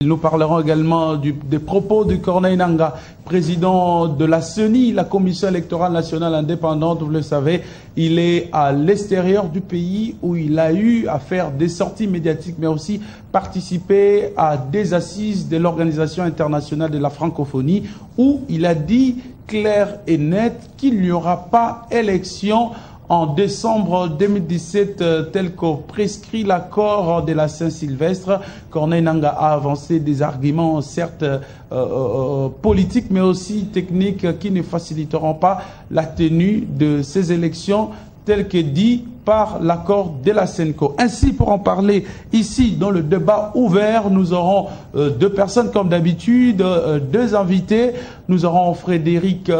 Nous parlerons également des propos de Corneille Nangaa, président de la CENI, la Commission électorale nationale indépendante. Vous le savez, il est à l'extérieur du pays où il a eu à faire des sorties médiatiques, mais aussi participer à des assises de l'Organisation internationale de la francophonie, où il a dit clair et net qu'il n'y aura pas élection en décembre 2017, tel que prescrit l'accord de la Saint-Sylvestre. Corneille Nangaa a avancé des arguments, certes politiques, mais aussi techniques, qui ne faciliteront pas la tenue de ces élections, tel que dit par l'accord de la CENCO. Ainsi, pour en parler ici, dans le débat ouvert, nous aurons deux personnes comme d'habitude, deux invités. Nous aurons Frédéric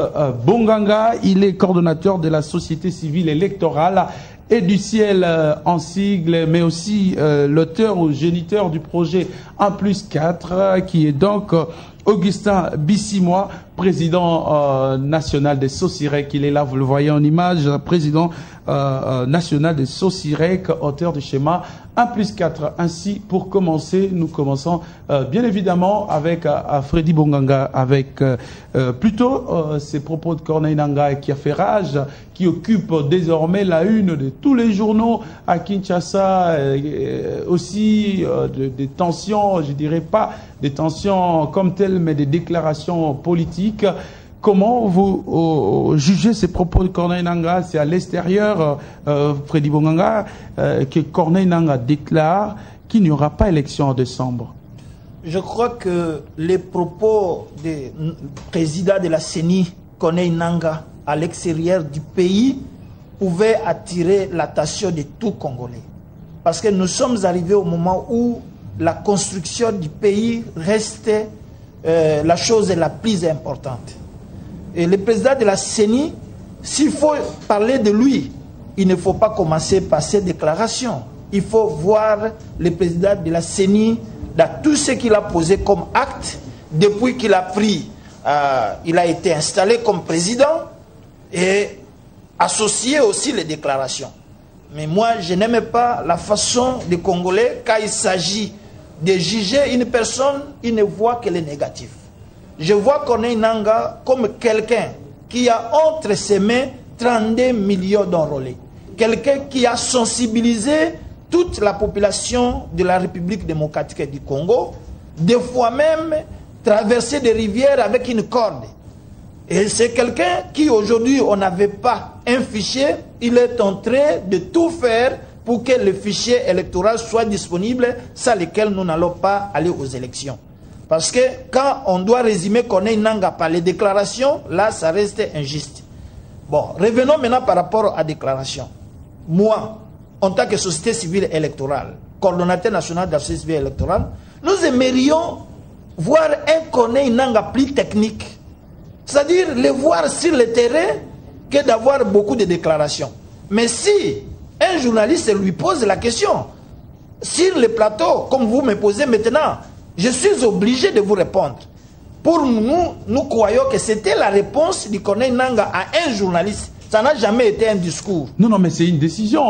Bonganga, il est coordonnateur de la société civile électorale et du ciel en sigle, mais aussi l'auteur ou géniteur du projet 1+4, qui est donc Augustin Bissimois, président national des Socirec. Il est là, vous le voyez en image, président national des Socirec, auteur du schéma 1+4. Ainsi, pour commencer, nous commençons bien évidemment avec Freddy Bonganga, avec plutôt ces propos de Corneille Nangaa qui a fait rage, qui occupe désormais la une de tous les journaux à Kinshasa, aussi des tensions, je dirais pas des tensions comme telles, mais des déclarations politiques. Comment vous jugez ces propos de Corneille Nangaa? C'est à l'extérieur, Freddy Bonganga, que Corneille Nangaa déclare qu'il n'y aura pas élection en décembre. Je crois que les propos du président de la CENI, Corneille Nangaa, à l'extérieur du pays, pouvaient attirer l'attention de tout Congolais. Parce que nous sommes arrivés au moment où la construction du pays reste la chose la plus importante. Et le président de la CENI, s'il faut parler de lui, il ne faut pas commencer par ces déclarations. Il faut voir le président de la CENI dans tout ce qu'il a posé comme acte depuis qu'il a pris, il a été installé comme président, et associer aussi les déclarations. Mais moi, je n'aime pas la façon des Congolais, quand il s'agit de juger une personne, il ne voit que les négatifs. Je vois Corneille Nangaa comme quelqu'un qui a entre ses mains 32 millions d'enrôlés. Quelqu'un qui a sensibilisé toute la population de la République démocratique du Congo, des fois même traverser des rivières avec une corde. Et c'est quelqu'un qui aujourd'hui, on n'avait pas un fichier, il est en train de tout faire pour que le fichier électoral soit disponible, sans lequel nous n'allons pas aller aux élections. Parce que quand on doit résumer Corneille Nangaa par les déclarations, là, ça reste injuste. Bon, revenons maintenant par rapport à la déclaration. Moi, en tant que société civile électorale, coordonnateur national de la société civile électorale, nous aimerions voir un Corneille Nangaa plus technique. C'est-à-dire le voir sur le terrain que d'avoir beaucoup de déclarations. Mais si un journaliste lui pose la question, sur le plateau, comme vous me posez maintenant, je suis obligé de vous répondre. Pour nous, nous croyons que c'était la réponse du Corneille Nangaa à un journaliste. Ça n'a jamais été un discours. Non, non, mais c'est une décision.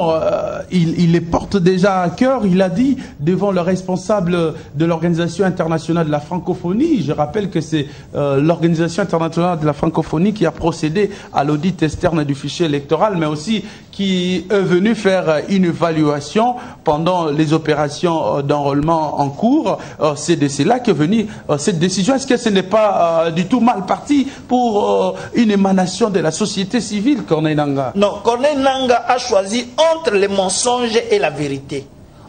Il les porte déjà à cœur. Il a dit devant le responsable de l'Organisation internationale de la francophonie. Je rappelle que c'est l'Organisation internationale de la francophonie qui a procédé à l'audit externe du fichier électoral, mais aussi qui est venu faire une évaluation pendant les opérations d'enrôlement en cours. C'est de cela qu'est venue cette décision. Est-ce que ce n'est pas du tout mal parti pour une émanation de la société civile, Corneille Nangaa? Non, Corneille Nangaa a choisi entre le mensonge et la vérité,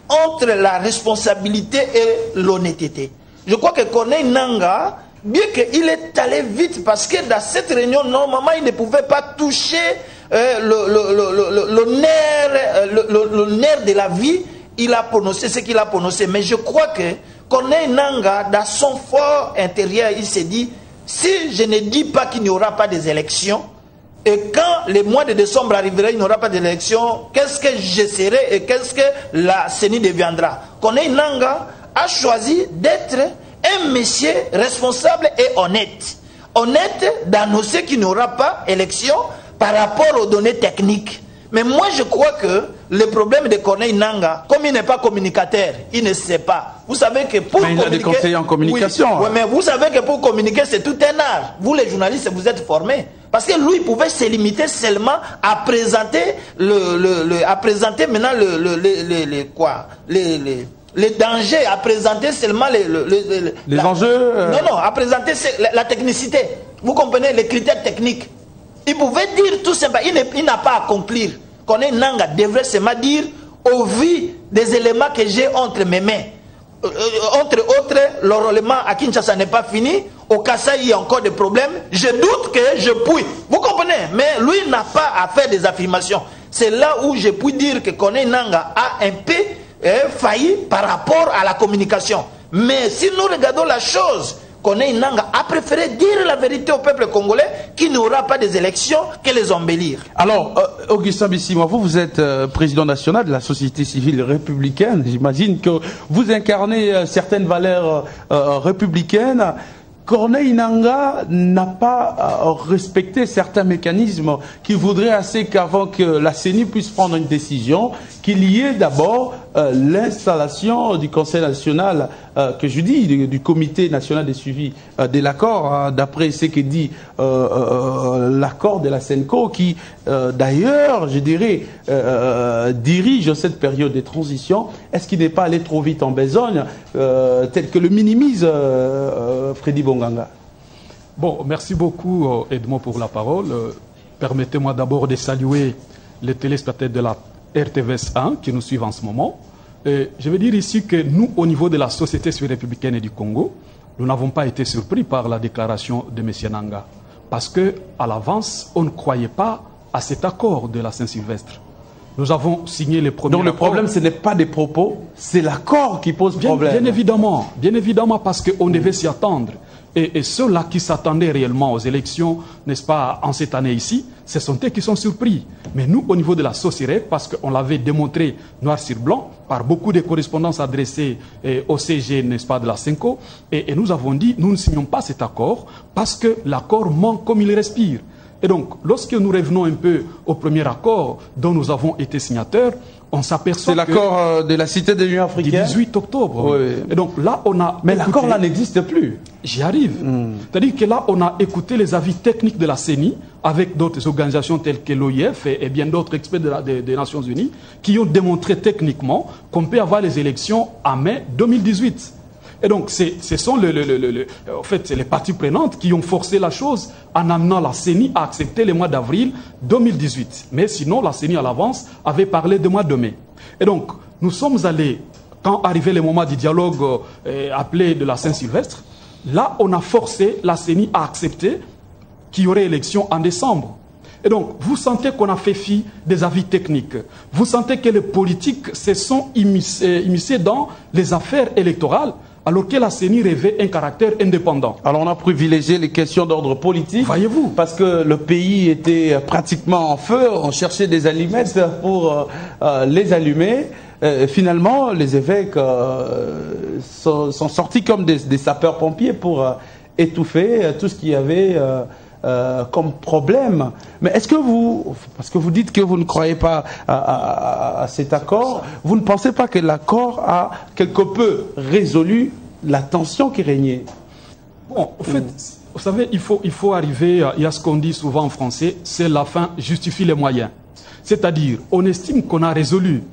entre la responsabilité et l'honnêteté. Je crois que Corneille Nangaa, bien qu'il est allé vite, parce que dans cette réunion, normalement, il ne pouvait pas toucher le nerf de la vie. Il a prononcé ce qu'il a prononcé. Mais je crois que Corneille Nangaa, dans son fort intérieur, il s'est dit, si je ne dis pas qu'il n'y aura pas des élections, et quand le mois de décembre arrivera, il n'y aura pas d'élection, qu'est-ce que je serai et qu'est-ce que la CENI deviendra? Corneille Nangaa a choisi d'être un monsieur responsable et honnête. Honnête d'annoncer qu'il n'y aura pas élection par rapport aux données techniques. Mais moi, je crois que le problème de Corneille Nangaa, comme il n'est pas communicateur, il ne sait pas. Vous savez que pour communiquer... il a des conseillers en communication. Oui, mais vous savez que pour communiquer, c'est tout un art. Vous, les journalistes, vous êtes formés. Parce que lui, il pouvait se limiter seulement à présenter maintenant les dangers, à présenter seulement les enjeux. Non, à présenter la technicité. Vous comprenez, les critères techniques. Il pouvait dire tout simplement, il n'a pas à conclure. Corneille Nangaa devrait seulement dire, au vu des éléments que j'ai entre mes mains, entre autres, l'enrôlement à Kinshasa n'est pas fini, au Kasaï il y a encore des problèmes, je doute que je puis. Vous comprenez? Mais lui n'a pas à faire des affirmations. C'est là où je puis dire que Corneille Nangaa a un peu failli par rapport à la communication. Mais si nous regardons la chose, Corneille Nangaa a préféré dire la vérité au peuple congolais qu'il n'y aura pas des élections que les embellir. Alors, Augustin Bissimo, vous êtes président national de la société civile républicaine. J'imagine que vous incarnez certaines valeurs républicaines. Corneille Nangaa n'a pas respecté certains mécanismes qui voudraient assez qu'avant que la CENI puisse prendre une décision, qu'il y ait d'abord l'installation du Conseil national, que je dis, du Comité national de suivi de l'accord, d'après ce que dit l'accord de la CENCO, qui d'ailleurs, je dirais, dirige cette période de transition. Est-ce qu'il n'est pas allé trop vite en besogne, tel que le minimise Freddy Bonganga? Bon, merci beaucoup Edmond pour la parole. Permettez-moi d'abord de saluer les téléspectateurs de la RTVS 1 qui nous suivent en ce moment. Je veux dire ici que nous, au niveau de la société civile républicaine du Congo, nous n'avons pas été surpris par la déclaration de M. Nangaa. Parce qu'à l'avance, on ne croyait pas à cet accord de la Saint-Sylvestre. Nous avons signé les premiers. Donc le problème, ce n'est pas des propos, c'est l'accord qui pose problème. Bien évidemment, parce qu'on devait s'y attendre. Et ceux-là qui s'attendaient réellement aux élections, n'est-ce pas, en cette année ici, ce sont eux qui sont surpris. Mais nous, au niveau de la SOCIREP, parce qu'on l'avait démontré noir sur blanc, par beaucoup de correspondances adressées au CG, n'est-ce pas, de la CENCO, et nous avons dit, nous ne signons pas cet accord, parce que l'accord manque comme il respire. Et donc, lorsque nous revenons un peu au premier accord dont nous avons été signataires, on s'aperçoit que... C'est l'accord de la Cité de l'Union africaine du 18 octobre. Oui. Et donc là, on a... Mais l'accord là n'existe plus. J'y arrive. C'est-à-dire que là, on a écouté les avis techniques de la CENI avec d'autres organisations telles que l'OIF et bien d'autres experts des Nations Unies qui ont démontré techniquement qu'on peut avoir les élections en mai 2018. Et donc, ce sont en fait, les parties prenantes qui ont forcé la chose en amenant la CENI à accepter le mois d'avril 2018. Mais sinon, la CENI à l'avance avait parlé de mois de mai. Et donc, nous sommes allés, quand arrivait le moment du dialogue appelé de la Saint-Sylvestre, là, on a forcé la CENI à accepter qu'il y aurait élection en décembre. Et donc, vous sentez qu'on a fait fi des avis techniques. Vous sentez que les politiques se sont immiscés dans les affaires électorales, alors que la CENI rêvait un caractère indépendant. Alors on a privilégié les questions d'ordre politique. Voyez-vous. Parce que le pays était pratiquement en feu, on cherchait des allumettes pour les allumer. Finalement, les évêques sont sortis comme des sapeurs-pompiers pour étouffer tout ce qu'il y avait comme problème. Mais est-ce que vous, parce que vous dites que vous ne croyez pas à cet accord, vous ne pensez pas que l'accord a quelque peu résolu la tension qui régnait? Bon, en fait, vous savez, il faut arriver, il y a ce qu'on dit souvent en français, c'est la fin justifie les moyens. C'est-à-dire, on estime qu'on a résolu.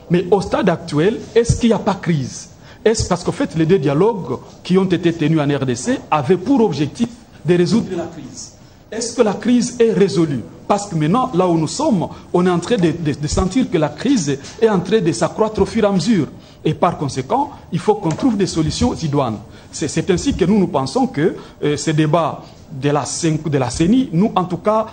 Mais au stade actuel, est-ce qu'il n'y a pas crise? Est-ce parce qu'en fait, les deux dialogues qui ont été tenus en RDC avaient pour objectif de résoudre la crise? Est-ce que la crise est résolue? Parce que maintenant, là où nous sommes, on est en train de sentir que la crise est en train de s'accroître au fur et à mesure. Et par conséquent, il faut qu'on trouve des solutions idoines. C'est ainsi que nous pensons que ces débats de la CENI, nous, en tout cas,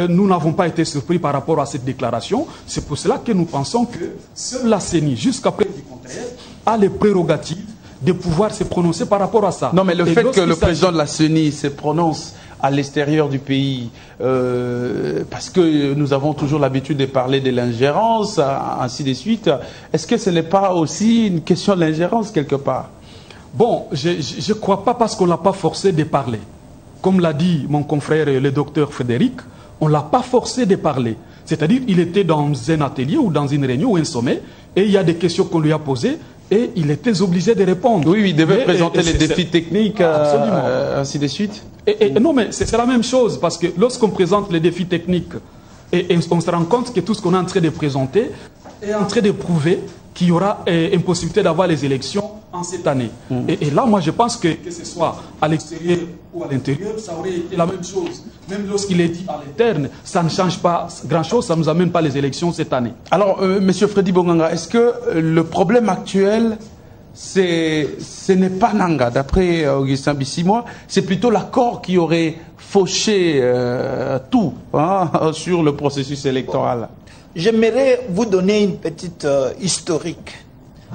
nous n'avons pas été surpris par rapport à cette déclaration. C'est pour cela que nous pensons que seule la CENI, jusqu'à preuve du contraire, a les prérogatives de pouvoir se prononcer par rapport à ça. Non, mais le fait que le président de la CENI se prononce à l'extérieur du pays, parce que nous avons toujours l'habitude de parler de l'ingérence, ainsi de suite, est-ce que ce n'est pas aussi une question de l'ingérence quelque part? Bon, je ne crois pas parce qu'on ne l'a pas forcé de parler. Comme l'a dit mon confrère le docteur Frédéric, on ne l'a pas forcé de parler. C'est-à-dire, il était dans un atelier ou dans une réunion ou un sommet, et il y a des questions qu'on lui a posées, et il était obligé de répondre. Oui, il devait présenter les défis techniques, ainsi de suite. Non, mais c'est la même chose, parce que lorsqu'on présente les défis techniques, et on se rend compte que tout ce qu'on est en train de présenter est en train de prouver qu'il y aura une possibilité d'avoir les élections en cette année. Et là, moi, je pense que ce soit à l'extérieur ou à l'intérieur, ça aurait été la même chose. Même lorsqu'il est dit à l'interne, ça ne change pas grand-chose, ça ne nous amène pas les élections cette année. Alors, Monsieur Freddy Bonganga, est-ce que le problème actuel, ce n'est pas Nanga, d'après Augustin Bissimois, c'est plutôt l'accord qui aurait fauché tout sur le processus électoral? J'aimerais vous donner une petite historique.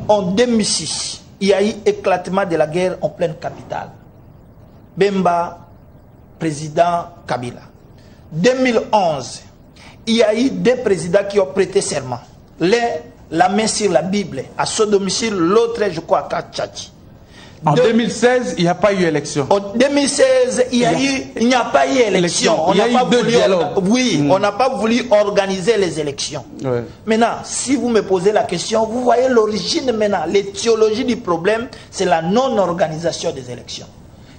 En 2006, il y a eu éclatement de la guerre en pleine capitale. Bemba, président Kabila. 2011, il y a eu deux présidents qui ont prêté serment. La main sur la Bible, à son domicile, l'autre, je crois, à Katchachi. En 2016, il n'y a pas eu élection. En 2016, il n'y a pas eu élection. On n'a pas voulu, on n'a pas voulu organiser les élections. Ouais. Maintenant, si vous me posez la question, vous voyez l'origine maintenant, l'étiologie du problème, c'est la non-organisation des élections.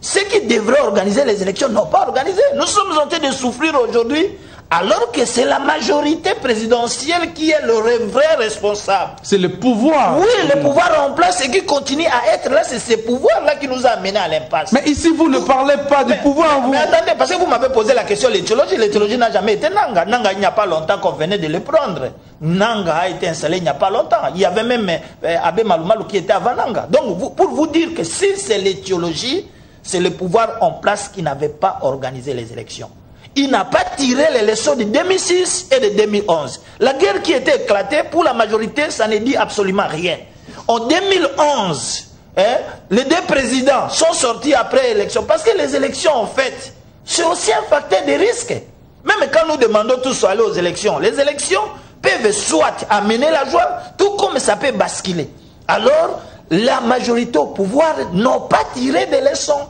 Ceux qui devraient organiser les élections n'ont pas organisé. Nous sommes en train de souffrir aujourd'hui, alors que c'est la majorité présidentielle qui est le vrai responsable. C'est le pouvoir. Oui, le pouvoir en place et qui continue à être là, c'est ce pouvoir-là qui nous a amenés à l'impasse. Mais ici, vous ne parlez pas du pouvoir. Mais attendez, parce que vous m'avez posé la question, l'éthiologie. L'éthiologie n'a jamais été Nanga. Nanga, il n'y a pas longtemps qu'on venait de le prendre. Nanga a été installé il n'y a pas longtemps. Il y avait même Abbé Malumalu qui était avant Nanga. Donc, pour vous dire que si c'est l'éthiologie, c'est le pouvoir en place qui n'avait pas organisé les élections. Il n'a pas tiré les leçons de 2006 et de 2011. La guerre qui était éclatée, pour la majorité, ça ne dit absolument rien. En 2011, les deux présidents sont sortis après l'élection. Parce que les élections, en fait, c'est aussi un facteur de risque. Même quand nous demandons tous aller aux élections, les élections peuvent soit amener la joie, tout comme ça peut basculer. Alors, la majorité au pouvoir n'ont pas tiré des leçons.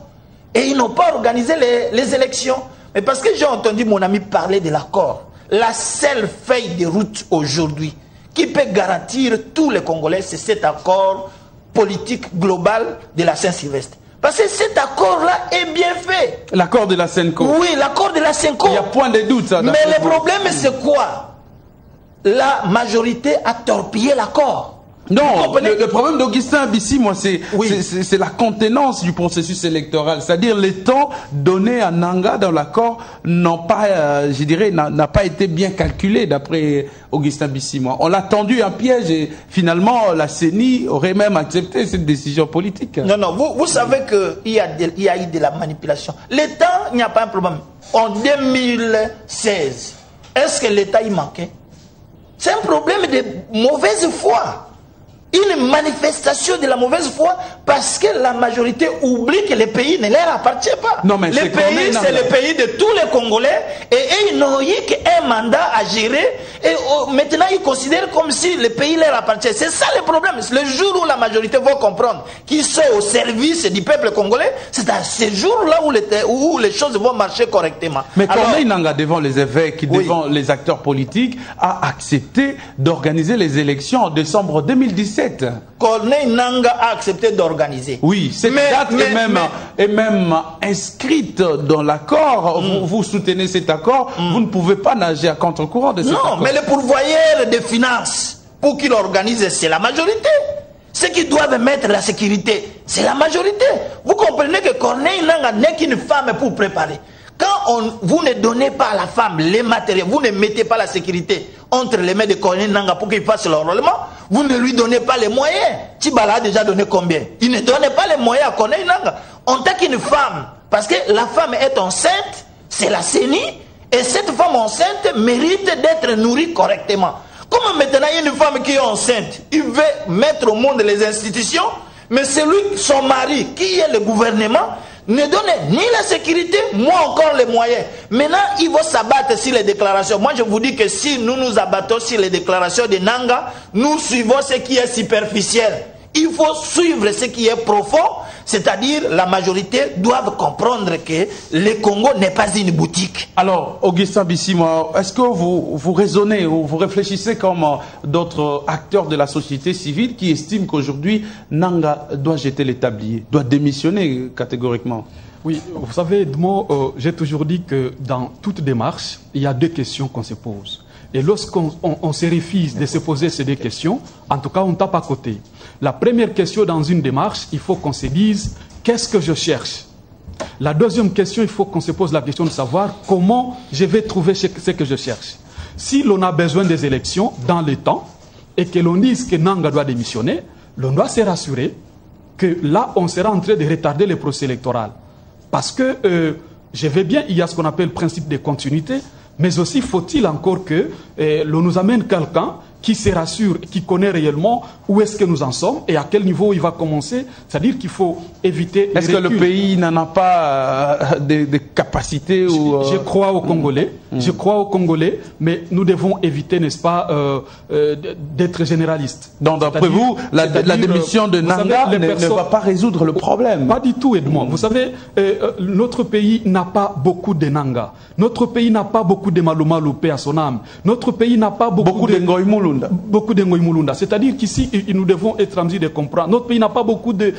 Et ils n'ont pas organisé les élections. Mais parce que j'ai entendu mon ami parler de l'accord, la seule feuille de route aujourd'hui qui peut garantir tous les Congolais, c'est cet accord politique global de la Saint-Sylvestre. Parce que cet accord-là est bien fait. L'accord de la Senko. Oui, l'accord de la Senko. Il n'y a point de doute. Ça, mais le problème, c'est quoi? La majorité a torpillé l'accord. Non, le problème d'Augustin Abissi, moi, c'est la contenance du processus électoral. C'est-à-dire les temps donnés à Nanga dans l'accord n'ont pas, je dirais, n'a pas été bien calculé d'après Augustin Abissi. Moi, on l'a tendu un piège et finalement la CENI aurait même accepté cette décision politique. Non, non, vous savez qu'il y a eu de la manipulation. L'État, il n'y a pas un problème. En 2016, est-ce que l'État y manquait? C'est un problème de mauvaise foi. Une manifestation de la mauvaise foi parce que la majorité oublie que le pays ne leur appartient pas. Non, mais le pays, c'est le pays de tous les Congolais et ils n'ont eu qu'un mandat à gérer et maintenant ils considèrent comme si le pays leur appartient. C'est ça le problème. Le jour où la majorité va comprendre qu'ils sont au service du peuple congolais, c'est à ce jour-là où les choses vont marcher correctement. Mais Corneille Nanga, devant les évêques, devant les acteurs politiques, a accepté d'organiser les élections en décembre 2017. Corneille Nanga a accepté d'organiser. Oui, cette date est même inscrite dans l'accord. Vous soutenez cet accord, vous ne pouvez pas nager à contre-courant de cet accord. Non, mais le pourvoyeur des finances, pour qu'il organise, c'est la majorité. Ceux qui doivent mettre la sécurité, c'est la majorité. Vous comprenez que Corneille Nanga n'est qu'une femme pour préparer. Quand vous ne donnez pas à la femme les matériels, vous ne mettez pas la sécurité entre les mains de Corneille Nanga pour qu'il fasse l'enrôlement, vous ne lui donnez pas les moyens. Tibala a déjà donné combien? Il ne donnait pas les moyens à Corneille Nanga. En tant qu'une femme, parce que la femme est enceinte, c'est la CENI, et cette femme enceinte mérite d'être nourrie correctement. Comme maintenant il y a une femme qui est enceinte, il veut mettre au monde les institutions, mais c'est lui, son mari, qui est le gouvernement, ne donne ni la sécurité, moins encore les moyens. Maintenant, il va s'abattre sur les déclarations. Moi, je vous dis que si nous nous abattons sur les déclarations de Nanga, nous suivons ce qui est superficiel. Il faut suivre ce qui est profond, c'est-à-dire la majorité doivent comprendre que le Congo n'est pas une boutique. Alors, Augustin Bissimo, est-ce que vous raisonnez ou vous réfléchissez comme d'autres acteurs de la société civile qui estiment qu'aujourd'hui, Nanga doit jeter les tabliers, doit démissionner catégoriquement? Oui, vous savez, Edmond, j'ai toujours dit que dans toute démarche, il y a deux questions qu'on se pose. Et lorsqu'on se refuse de se poser ces deux questions, en tout cas, on tape à côté. La première question dans une démarche, il faut qu'on se dise qu'est-ce que je cherche. La deuxième question, il faut qu'on se pose la question de savoir comment je vais trouver ce que je cherche. Si l'on a besoin des élections dans le temps et que l'on dise que Nanga doit démissionner, l'on doit se rassurer que là, on sera en train de retarder le procès électoral. Parce que, je vais bien, il y a ce qu'on appelle le principe de continuité, mais aussi faut-il encore que l'on nous amène quelqu'un qui se rassure, qui connaît réellement où est-ce que nous en sommes et à quel niveau il va commencer. C'est-à-dire qu'il faut éviter... Est-ce que le pays n'en a pas des capacités ou Je crois aux Congolais, je crois aux Congolais, mais nous devons éviter, n'est-ce pas, d'être généralistes. Donc d'après vous, la démission de Nanga ne va pas résoudre le problème? Pas du tout, Edmond. Vous savez, notre pays n'a pas beaucoup de Nanga. Notre pays n'a pas beaucoup de Maluma Loupé à son âme. Notre pays n'a pas beaucoup de Ngoï Mulunda. Beaucoup de Ngoï Mulunda. C'est-à-dire qu'ici, nous devons être en mesure de comprendre. Notre pays n'a pas beaucoup de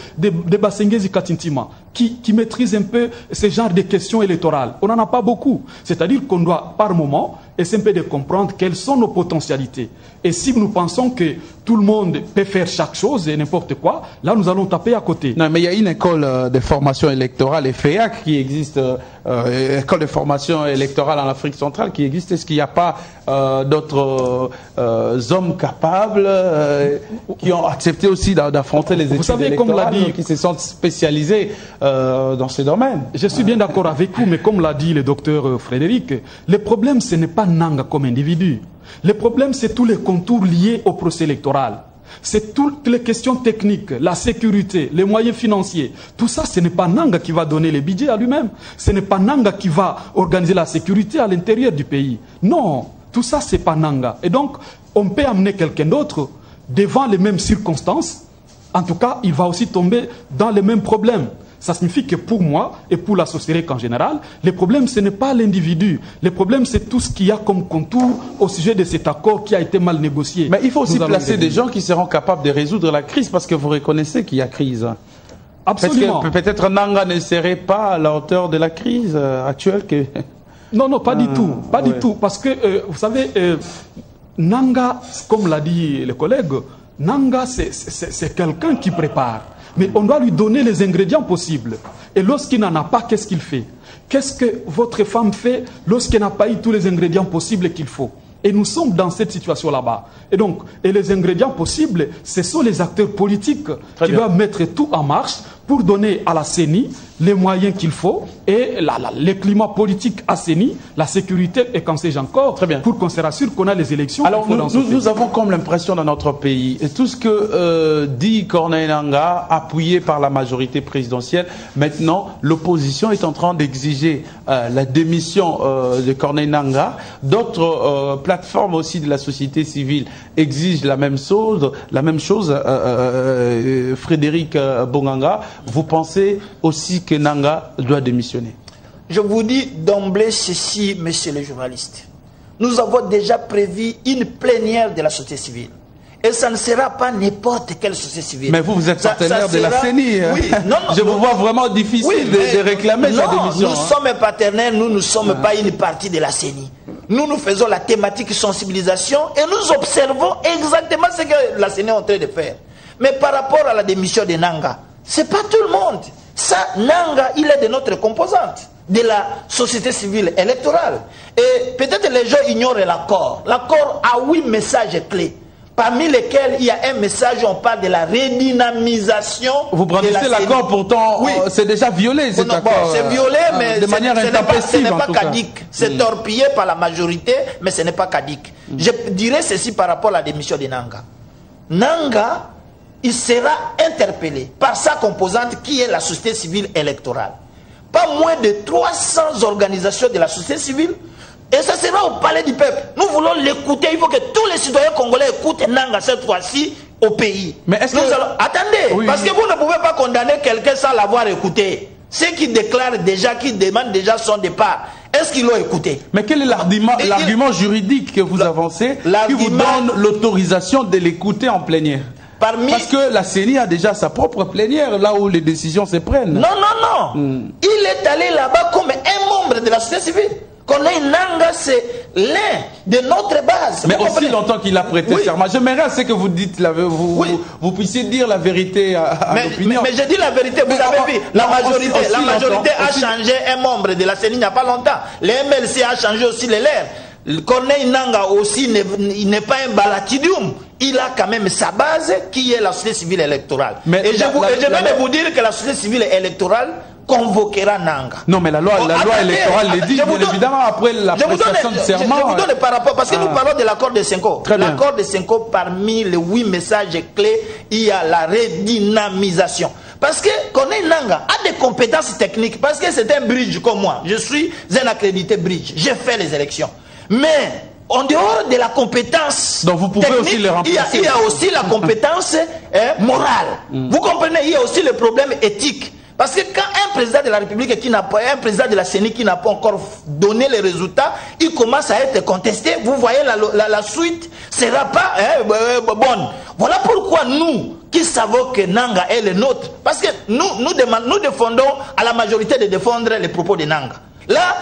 Basengezi Katintima qui maîtrisent un peu ce genre de questions électorales. On n'en a pas beaucoup. C'est-à-dire qu'on doit, par moment, essayer un peu de comprendre quelles sont nos potentialités. Et si nous pensons que tout le monde peut faire chaque chose et n'importe quoi, là, nous allons taper à côté. Non, mais il y a une école de formation électorale, EFEAC, qui existe, école de formation électorale en Afrique centrale, qui existe. Est-ce qu'il n'y a pas d'autres hommes capables qui ont accepté aussi d'affronter les études électorales, qui se sont spécialisés dans ces domaines? Je suis bien d'accord avec vous, mais comme l'a dit le docteur Frédéric, le problème, ce n'est pas Nanga comme individu. Le problème, c'est tous les contours liés au procès électoral. C'est toutes les questions techniques, la sécurité, les moyens financiers. Tout ça, ce n'est pas Nanga qui va donner les budgets à lui-même. Ce n'est pas Nanga qui va organiser la sécurité à l'intérieur du pays. Non, tout ça, c'est pas Nanga. Et donc, on peut amener quelqu'un d'autre devant les mêmes circonstances. En tout cas, il va aussi tomber dans les mêmes problèmes. Ça signifie que pour moi et pour la société en général, le problème, ce n'est pas l'individu. Le problème, c'est tout ce qu'il y a comme contour au sujet de cet accord qui a été mal négocié. Mais il faut aussi placer des gens qui seront capables de résoudre la crise, parce que vous reconnaissez qu'il y a crise. Absolument. Peut-être Nanga ne serait pas à la hauteur de la crise actuelle que... Non, non, pas du tout. Pas du tout. Parce que, vous savez, Nanga, comme l'a dit le collègue, Nanga, c'est quelqu'un qui prépare. Mais on doit lui donner les ingrédients possibles. Et lorsqu'il n'en a pas, qu'est-ce qu'il fait? Qu'est-ce que votre femme fait lorsqu'elle n'a pas eu tous les ingrédients possibles qu'il faut? Et nous sommes dans cette situation là-bas. Et donc, les ingrédients possibles, ce sont les acteurs politiques qui doivent mettre tout en marche pour donner à la CENI les moyens qu'il faut et le climat politique assaini, la sécurité et qu'en sais-je encore, pour qu'on se rassure qu'on a les élections. Alors, nous avons comme l'impression dans notre pays, et tout ce que dit Corneille Nanga, appuyé par la majorité présidentielle, maintenant, l'opposition est en train d'exiger la démission de Corneille Nanga. D'autres plateformes aussi de la société civile exigent la même chose. Frédéric Bonganga, vous pensez aussi que Nanga doit démissionner? Je vous dis d'emblée ceci, messieurs les journalistes. Nous avons déjà prévu une plénière de la société civile. Et ça ne sera pas n'importe quelle société civile. Mais vous êtes partenaire de la CENI. Oui, non, je vous vois vraiment difficile de réclamer sa démission. Nous sommes partenaires, nous ne sommes pas une partie de la CENI. Nous faisons la thématique sensibilisation et nous observons exactement ce que la CENI est en train de faire. Mais par rapport à la démission de Nanga, ce n'est pas tout le monde. Ça, Nanga, il est de notre composante, de la société civile électorale. Et peut-être les gens ignorent l'accord. L'accord a 8 messages clés, parmi lesquels il y a un message où on parle de la redynamisation. Vous brandissez l'accord, pourtant, oui. C'est déjà violé cet accord. C'est violé, mais de manière ce n'est pas caduc. C'est torpillé par la majorité, mais ce n'est pas caduc. Je dirais ceci par rapport à la démission de Nanga. Nanga, il sera interpellé par sa composante qui est la société civile électorale. Pas moins de 300 organisations de la société civile. Et ça sera au palais du peuple. Nous voulons l'écouter. Il faut que tous les citoyens congolais écoutent Nanga cette fois-ci. au pays. Mais est-ce que... Attendez, oui, parce que vous ne pouvez pas condamner quelqu'un sans l'avoir écouté. Ceux qui déclarent déjà, qui demandent déjà son départ, est-ce qu'ils l'ont écouté? Mais quel est l'argument juridique que vous avancez qui vous donne l'autorisation de l'écouter en plénière? Parce que la CENI a déjà sa propre plénière, là où les décisions se prennent. Non, non, non. Il est allé là-bas comme un membre de la société civile. Corneille Nangaa, c'est l'un de notre base. Mais aussi longtemps qu'il a prêté serment. J'aimerais à ce que vous dites, vous puissiez dire la vérité à l'opinion. Mais je dis la vérité, vous avez vu, la majorité a changé un membre de la CENI il n'y a pas longtemps. Le MLC a changé aussi les leurs. Corneille Nangaa aussi n'est pas un balatidium. Il a quand même sa base qui est la société civile électorale. Et je vais vous dire que la société civile électorale convoquera Nangaa. Non, mais la loi électorale le dit, bien évidemment, après la prestation de serment. Je vous donne par rapport, parce que nous parlons de l'accord de Senko. L'accord de Senko, parmi les 8 messages clés, il y a la redynamisation. Parce que Corneille Nangaa a des compétences techniques, parce que c'est un bridge comme moi. Je suis un accrédité bridge. J'ai fait les élections. Mais en dehors de la compétence donc vous pouvez technique, aussi les remplacer. Il y a aussi la compétence morale. Vous comprenez, il y a aussi le problème éthique. Parce que quand un président de la République qui n'a pas, un président de la CENI qui n'a pas encore donné les résultats, il commence à être contesté. Vous voyez, la suite ne sera pas bonne. Voilà pourquoi nous, qui savons que Nangaa est le nôtre, parce que nous défendons à la majorité de défendre les propos de Nangaa. Là,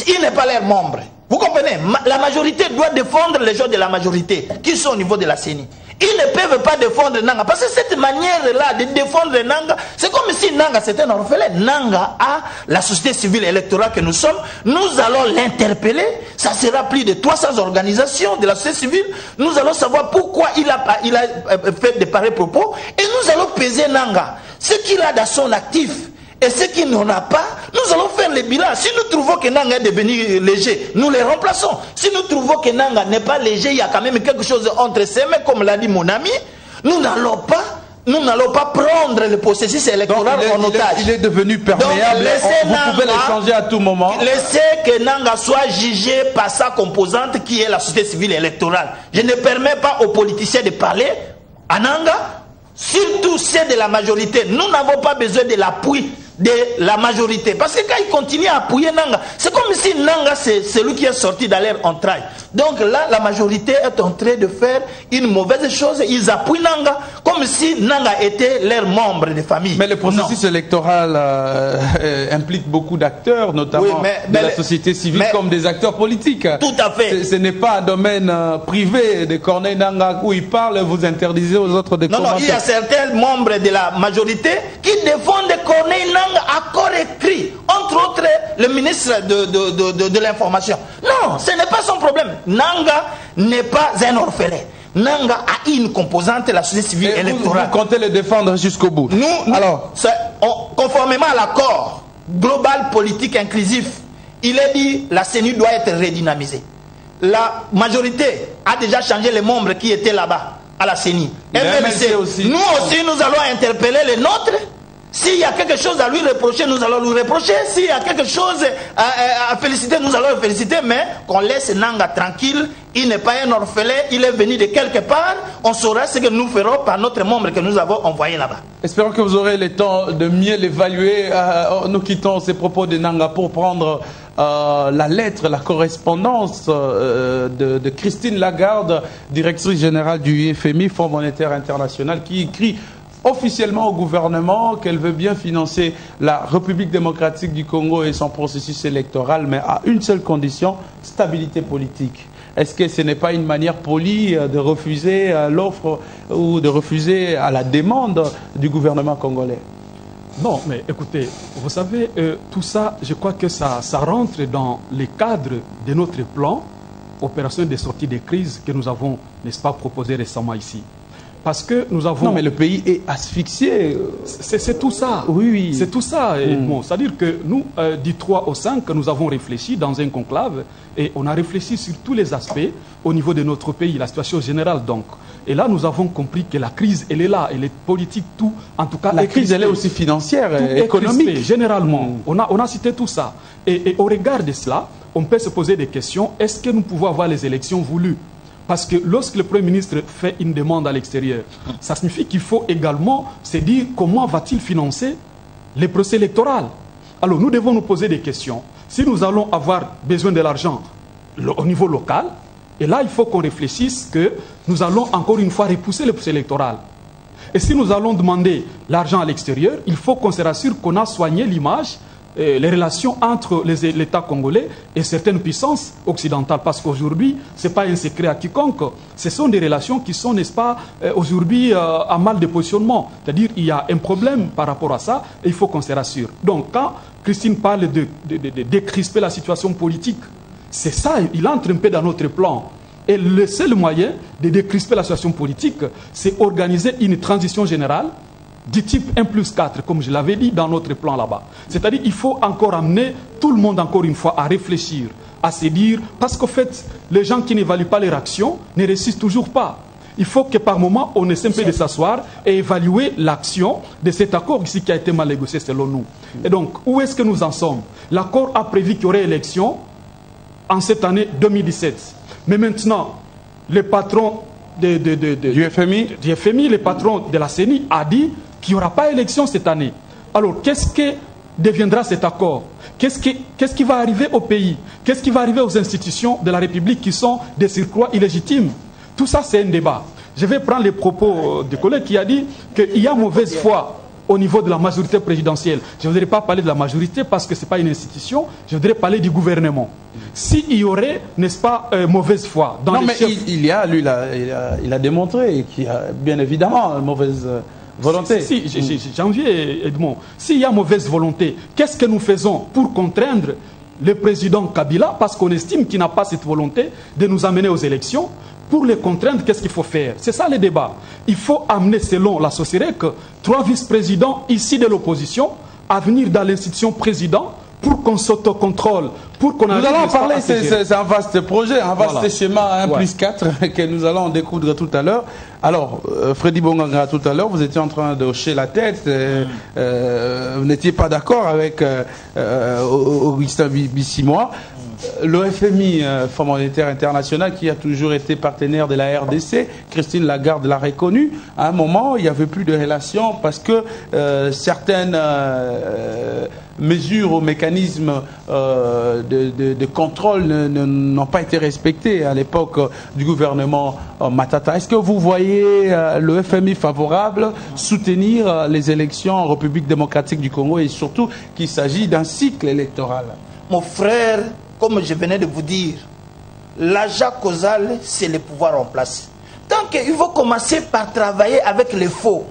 il n'est pas leur membre. Vous comprenez? La majorité doit défendre les gens de la majorité qui sont au niveau de la CENI. Ils ne peuvent pas défendre Nangaa. Parce que cette manière-là de défendre Nangaa, c'est comme si Nangaa c'était un orphelin. Nangaa a la société civile électorale que nous sommes. Nous allons l'interpeller. Ça sera plus de 300 organisations de la société civile. Nous allons savoir pourquoi il a fait de pareils propos. Et nous allons peser Nangaa. Ce qu'il a dans son actif. Et ce qui n'en a pas, nous allons faire le bilan. Si nous trouvons que Nangaa est devenu léger, nous les remplaçons. Si nous trouvons que Nangaa n'est pas léger, il y a quand même quelque chose entre ses mains, comme l'a dit mon ami, nous n'allons pas prendre le processus électoral en otage. Il est devenu perméable. Vous pouvez le changer à tout moment. Laissez que Nangaa soit jugé par sa composante qui est la société civile électorale. Je ne permets pas aux politiciens de parler à Nangaa, surtout ceux de la majorité. Nous n'avons pas besoin de l'appui de la majorité. Parce que quand ils continuent à appuyer Nangaa, c'est comme si Nangaa c'est celui qui est sorti dans leur entraille. Donc là, la majorité est en train de faire une mauvaise chose. Ils appuient Nangaa comme si Nangaa était leur membre de famille. Mais le processus électoral implique beaucoup d'acteurs, notamment de la société civile comme des acteurs politiques. Tout à fait. Ce n'est pas un domaine privé de Corneille Nangaa où il parle, vous interdisez aux autres de commenter. Non, il y a certains membres de la majorité qui défendent Corneille Nangaa à corps écrit, entre autres le ministre de l'information. Non, ce n'est pas son problème. Nangaa n'est pas un orphelin. Nangaa a une composante, la société civile électorale. Vous comptez le défendre jusqu'au bout. Alors, conformément à l'accord global politique inclusif, il est dit la CENI doit être redynamisée. La majorité a déjà changé les membres qui étaient là-bas à la CENI. MLC aussi. Nous aussi, nous allons interpeller les nôtres. S'il y a quelque chose à lui reprocher, nous allons lui reprocher. S'il y a quelque chose à féliciter, nous allons le féliciter. Mais qu'on laisse Nangaa tranquille. Il n'est pas un orphelin. Il est venu de quelque part. On saura ce que nous ferons par notre membre que nous avons envoyé là-bas. Espérons que vous aurez le temps de mieux l'évaluer. Nous quittons ces propos de Nangaa pour prendre la lettre, la correspondance de Christine Lagarde, directrice générale du FMI, Fonds monétaire international, qui écrit officiellement au gouvernement qu'elle veut bien financer la République démocratique du Congo et son processus électoral, mais à une seule condition, stabilité politique. Est-ce que ce n'est pas une manière polie de refuser l'offre ou de refuser à la demande du gouvernement congolais? Non, mais écoutez, vous savez, tout ça, je crois que ça rentre dans les cadres de notre plan, opération de sortie de crise que nous avons, n'est-ce pas, proposé récemment ici. Parce que nous avons... Non, mais le pays est asphyxié. C'est tout ça. Oui, oui. C'est tout ça. Bon, c'est-à-dire que nous, du 3 au 5, nous avons réfléchi dans un conclave et on a réfléchi sur tous les aspects au niveau de notre pays, la situation générale donc. Et là, nous avons compris que la crise, elle est là, elle est politique, tout. En tout cas, la crise, elle est aussi financière, économique. Généralement, on a cité tout ça. Et au regard de cela, on peut se poser des questions. Est-ce que nous pouvons avoir les élections voulues? Parce que lorsque le Premier ministre fait une demande à l'extérieur, ça signifie qu'il faut également se dire comment va-t-il financer les procès électoraux. Alors nous devons nous poser des questions. Si nous allons avoir besoin de l'argent au niveau local, et là il faut qu'on réfléchisse que nous allons encore une fois repousser le procès électoral. Et si nous allons demander l'argent à l'extérieur, il faut qu'on se rassure qu'on a soigné l'image, les relations entre l'État congolais et certaines puissances occidentales. Parce qu'aujourd'hui, ce n'est pas un secret à quiconque. Ce sont des relations qui sont, n'est-ce pas, aujourd'hui à mal de positionnement. C'est-à-dire qu'il y a un problème par rapport à ça et il faut qu'on se rassure. Donc quand Christine parle de décrisper la situation politique, c'est ça, il entre un peu dans notre plan. Et le seul moyen de décrisper la situation politique, c'est organiser une transition générale du type 1+4, comme je l'avais dit dans notre plan là-bas. C'est-à-dire qu'il faut encore amener tout le monde, encore une fois, à réfléchir, à se dire, parce qu'en fait, les gens qui n'évaluent pas leur action ne réussissent toujours pas. Il faut que par moment, on essaie un peu de s'asseoir et évaluer l'action de cet accord ici qui a été mal négocié selon nous. Et donc, où est-ce que nous en sommes? L'accord a prévu qu'il y aurait élection en cette année 2017. Mais maintenant, le patron du FMI, le patron de la CENI a dit qu'il n'y aura pas élection cette année. Alors, qu'est-ce que deviendra cet accord? Qu'est-ce qui va arriver au pays? Qu'est-ce qui va arriver aux institutions de la République qui sont des surcroît illégitimes? Tout ça, c'est un débat. Je vais prendre les propos du collègue qui a dit qu'il y a mauvaise foi au niveau de la majorité présidentielle. Je ne voudrais pas parler de la majorité parce que ce n'est pas une institution. Je voudrais parler du gouvernement. S'il y aurait, n'est-ce pas, mauvaise foi dans non, les mais chefs... il a démontré qu'il y a bien évidemment mauvaise volonté. Si, Janvier, Edmond, s'il y a mauvaise volonté, qu'est-ce que nous faisons pour contraindre le président Kabila, parce qu'on estime qu'il n'a pas cette volonté de nous amener aux élections? Pour les contraindre, qu'est-ce qu'il faut faire? C'est ça le débat. Il faut amener, selon la Socérec, 3 vice-présidents ici de l'opposition à venir dans l'institution président pour qu'on s'autocontrôle, pour qu'on arrive... Nous allons en parler, c'est un vaste projet, un vaste schéma 1+4 que nous allons découdre tout à l'heure. Alors, Freddy Bonganga, tout à l'heure, vous étiez en train de hocher la tête, vous n'étiez pas d'accord avec Augustin Bissimois. Le FMI, Fonds monétaire international, qui a toujours été partenaire de la RDC, Christine Lagarde l'a reconnu. À un moment, il n'y avait plus de relations parce que certaines mesures ou mécanismes de contrôle n'ont pas été respectés à l'époque du gouvernement Matata. Est-ce que vous voyez le FMI favorable soutenir les élections en République démocratique du Congo et surtout qu'il s'agit d'un cycle électoral? Mon frère, comme je venais de vous dire, l'agent causal, c'est le pouvoir en place. Donc, il faut commencer par travailler avec les faux.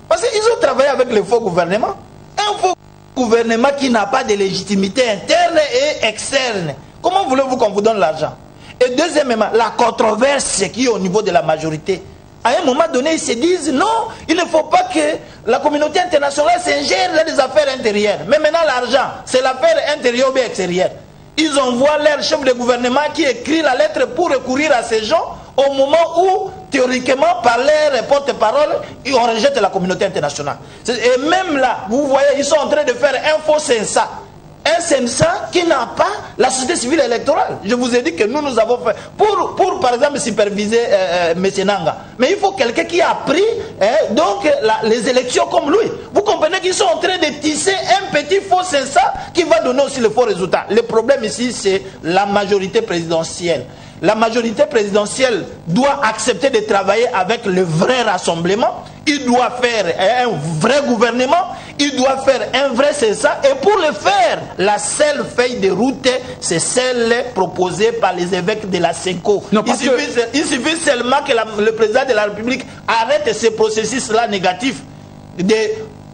Parce qu'ils ont travaillé avec les faux gouvernements. Un faux gouvernement qui n'a pas de légitimité interne et externe. Comment voulez-vous qu'on vous donne l'argent? Et deuxièmement, la controverse qui est au niveau de la majorité. À un moment donné, ils se disent non, il ne faut pas que la communauté internationale s'ingère dans les affaires intérieures. Mais maintenant, l'argent, c'est l'affaire intérieure ou extérieure. Ils envoient leur chef de gouvernement qui écrit la lettre pour recourir à ces gens au moment où, théoriquement, par leur porte-parole, on rejette la communauté internationale. Et même là, vous voyez, ils sont en train de faire un faux CENSA. Un CENSA qui n'a pas la société civile électorale. Je vous ai dit que nous avons fait, pour par exemple, superviser M. Nanga. Mais il faut quelqu'un qui a pris les élections comme lui. Vous comprenez qu'ils sont en train de tisser un petit faux CENSA qui va donner aussi le faux résultat. Le problème ici, c'est la majorité présidentielle. La majorité présidentielle doit accepter de travailler avec le vrai rassemblement. Il doit faire un vrai gouvernement. Il doit faire un vrai CENSA. Et pour le faire, la seule feuille de route, c'est celle proposée par les évêques de la CENCO. Il suffit seulement que le président de la République arrête ce processus-là négatif de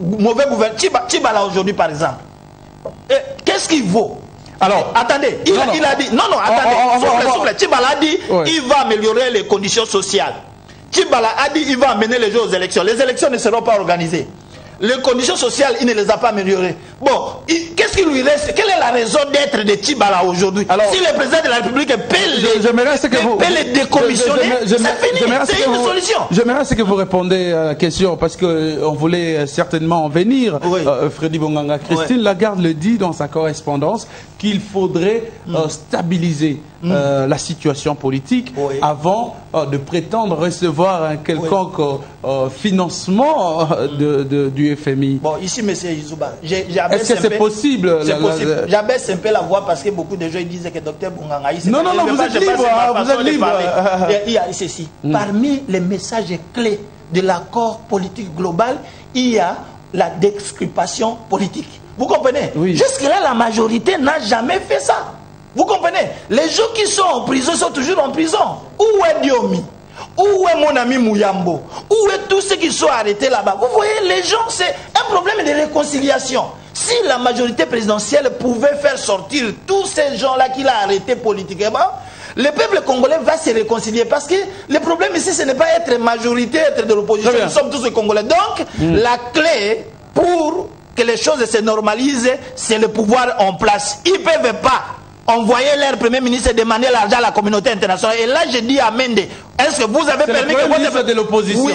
mauvais gouvernement. Tchibala aujourd'hui, par exemple. Qu'est-ce qu'il vaut? Alors, attendez, il a dit, attendez, Tchibala a dit, il va améliorer les conditions sociales. Tchibala a dit, il va amener les gens aux élections. Les élections ne seront pas organisées. Les conditions sociales, il ne les a pas améliorées. Bon, qu'est-ce qui lui reste? Quelle est la raison d'être de Tchibala aujourd'hui? Si le président de la République peut les décommissionner, c'est fini, c'est une solution. J'aimerais que vous répondez à la question, parce qu'on voulait certainement en venir. Freddy Bonganga, Christine Lagarde le dit dans sa correspondance, qu'il faudrait stabiliser la situation politique avant de prétendre recevoir un quelconque financement du FMI. Bon, ici, M. Izouba, est-ce que c'est possible? J'abaisse un peu la voix parce que beaucoup de gens disaient que Dr Bungangaï... Non, vous êtes libre, vous êtes libre. Il y a ceci. Parmi les messages clés de l'accord politique global, il y a la discrimination politique. Vous comprenez? Jusque-là, la majorité n'a jamais fait ça. Vous comprenez? Les gens qui sont en prison sont toujours en prison. Où est Diomi? Où est mon ami Mouyambo? Où est tous ceux qui sont arrêtés là-bas? Vous voyez, les gens, c'est un problème de réconciliation. Si la majorité présidentielle pouvait faire sortir tous ces gens-là qu'il a arrêtés politiquement, le peuple congolais va se réconcilier. Parce que le problème ici, ce n'est pas être majorité, être de l'opposition. Nous sommes tous les Congolais. Donc, la clé pour que les choses se normalisent, c'est le pouvoir en place. Ils ne peuvent pas envoyer leur premier ministre et demander l'argent à la communauté internationale. Et là, je dis à Mende, est-ce que vous avez permis que votre ministre de l'opposition,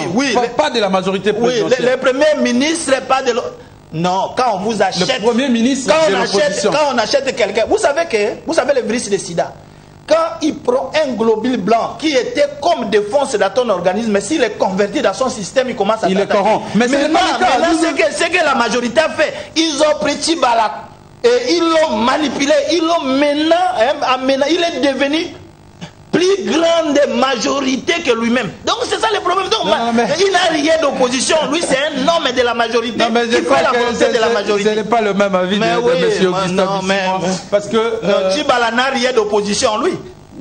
pas de la majorité présidentielle? Oui, le premier ministre, pas de l'opposition. Non, quand on vous achète... Le premier ministre de l'opposition. Quand on achète quelqu'un... Vous savez le virus de sida, quand il prend un globule blanc qui était comme défense dans ton organisme, mais s'il est converti dans son système, il commence à il est corrompt. Mais maintenant, c'est que la majorité a fait. Ils ont pris Tibala et ils l'ont manipulé. Ils l'ont maintenant, il est devenu plus grande majorité que lui-même. Donc c'est ça le problème. Donc, il n'a rien d'opposition. Lui, c'est un homme de la majorité. Non, mais qui fait la volonté de la majorité. Ce n'est pas le même avis de M. Augustin Bissimo. Parce que Tibala n'a rien d'opposition, lui.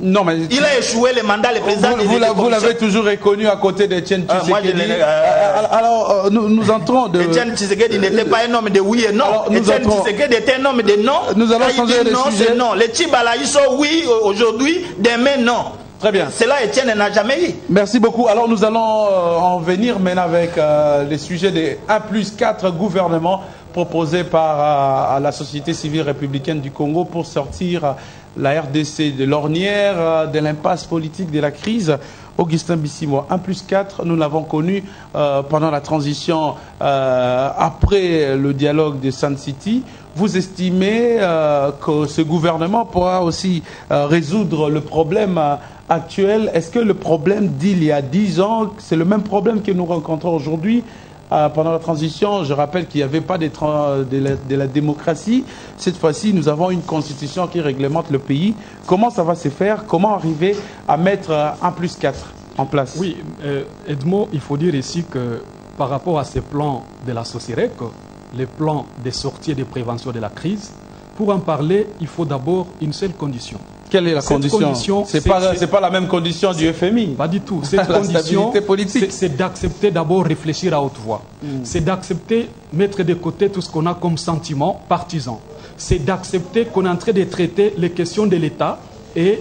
Non, mais il a échoué le mandat, le président. Vous l'avez toujours reconnu à côté d'Etienne Tshisekedi. Alors, nous entrons de... Etienne Tshisekedi n'était pas un homme de oui et non. Etienne Tshisekedi était un homme de non. Nous allons changer de sujet. Non, les Tibala, ils sont oui aujourd'hui, demain non. Très bien. Cela, Etienne n'a jamais eu. Merci beaucoup. Alors, nous allons en venir maintenant avec les sujets des 1+4 gouvernements proposés par la société civile républicaine du Congo pour sortir la RDC de l'ornière, de l'impasse politique, de la crise. Augustin Bissimo, 1+4, nous l'avons connu pendant la transition après le dialogue de Sun City. Vous estimez que ce gouvernement pourra aussi résoudre le problème actuel? Est-ce que le problème d'il y a 10 ans, c'est le même problème que nous rencontrons aujourd'hui? Pendant la transition, je rappelle qu'il n'y avait pas de la démocratie. Cette fois-ci, nous avons une constitution qui réglemente le pays. Comment ça va se faire? Comment arriver à mettre 1+4 en place? Oui, Edmond, il faut dire ici que par rapport à ces plans de la SOCIREC, les plans de sortie et de prévention de la crise, pour en parler, il faut d'abord une seule condition. Quelle est la condition? C'est pas la même condition du FMI. Pas du tout. Cette condition, c'est d'accepter d'abord réfléchir à haute voix. C'est d'accepter mettre de côté tout ce qu'on a comme sentiment partisan. C'est d'accepter qu'on est en train de traiter les questions de l'État et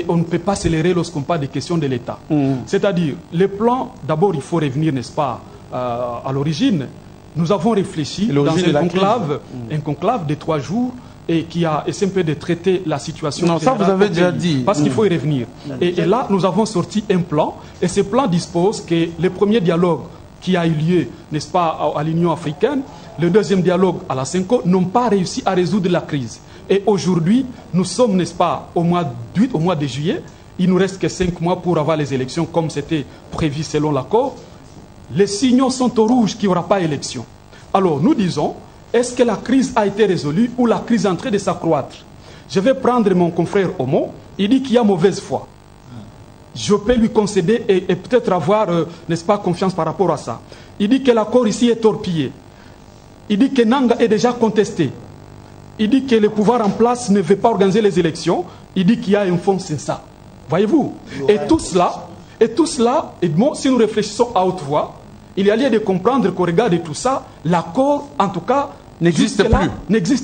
on ne peut pas accélérer lorsqu'on parle des questions de l'État. C'est-à-dire, les plans, d'abord il faut revenir, n'est-ce pas, à l'origine. Nous avons réfléchi dans un conclave de 3 jours et qui a essayé un peu de traiter la situation. Non, ça vous avez déjà dit. Parce qu'il faut y revenir. Et là, nous avons sorti un plan, et ce plan dispose que le premier dialogue qui a eu lieu, n'est-ce pas, à l'Union africaine, le deuxième dialogue à la CENCO, n'ont pas réussi à résoudre la crise. Et aujourd'hui, nous sommes, n'est-ce pas, au mois d'août, au mois de juillet, il nous reste que 5 mois pour avoir les élections comme c'était prévu selon l'accord. Les signaux sont au rouge qu'il n'y aura pas élection. Alors, nous disons, est-ce que la crise a été résolue ou la crise est en train de s'accroître? Je vais prendre mon confrère Omo, il dit qu'il y a mauvaise foi. Je peux lui concéder et peut-être avoir, n'est-ce pas, confiance par rapport à ça. Il dit que l'accord ici est torpillé. Il dit que Nanga est déjà contesté. Il dit que le pouvoir en place ne veut pas organiser les élections. Il dit qu'il y a un fond, c'est ça. Voyez-vous? Et tout cela, Edmond, si nous réfléchissons à haute voix, il y a lieu de comprendre qu'au regard de tout ça, l'accord, en tout cas, n'existe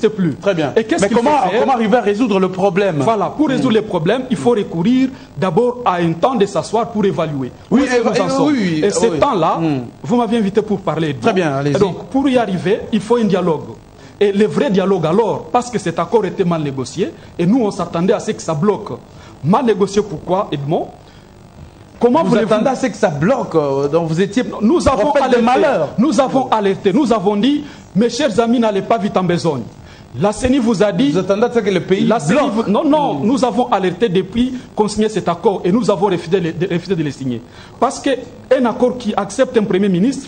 plus. Très bien. Et mais comment arriver à résoudre le problème? Voilà, pour résoudre le problème, il faut recourir d'abord à un temps de s'asseoir pour évaluer. Oui, et ce temps-là, vous m'avez invité pour parler. Très bien, allez-y. Donc, pour y arriver, il faut un dialogue. Et le vrai dialogue alors, parce que cet accord était mal négocié, et nous on s'attendait à ce que ça bloque. Mal négocié pourquoi, Edmond? Comment vous attendez à ce que ça bloque? Donc vous étiez... Nous avons alerté, nous avons alerté, nous avons dit, mes chers amis, n'allez pas vite en besogne. La CENI vous a dit... Vous attendez à ce que le pays bloque. Non, nous avons alerté depuis qu'on signait cet accord et nous avons refusé de le signer. Parce qu'un accord qui accepte un Premier ministre,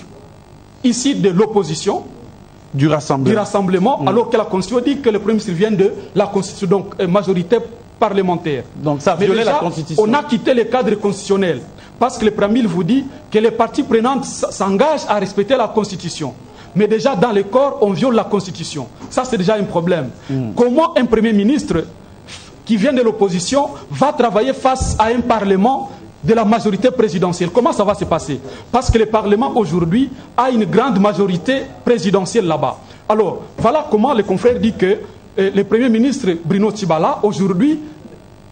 ici de l'opposition, du rassemblement, alors que la Constitution dit que le Premier ministre vient de la Constitution, donc majorité parlementaire. Donc ça a violé la Constitution. On a quitté le cadre constitutionnel parce que le Premier ministre vous dit que les parties prenantes s'engagent à respecter la Constitution. Mais déjà dans le corps, on viole la Constitution. Ça, c'est déjà un problème. Comment un Premier ministre qui vient de l'opposition va travailler face à un Parlement de la majorité présidentielle? Comment ça va se passer? Parce que le Parlement aujourd'hui a une grande majorité présidentielle là-bas. Alors, voilà comment le confrère dit que le Premier ministre Bruno Tshibala, aujourd'hui,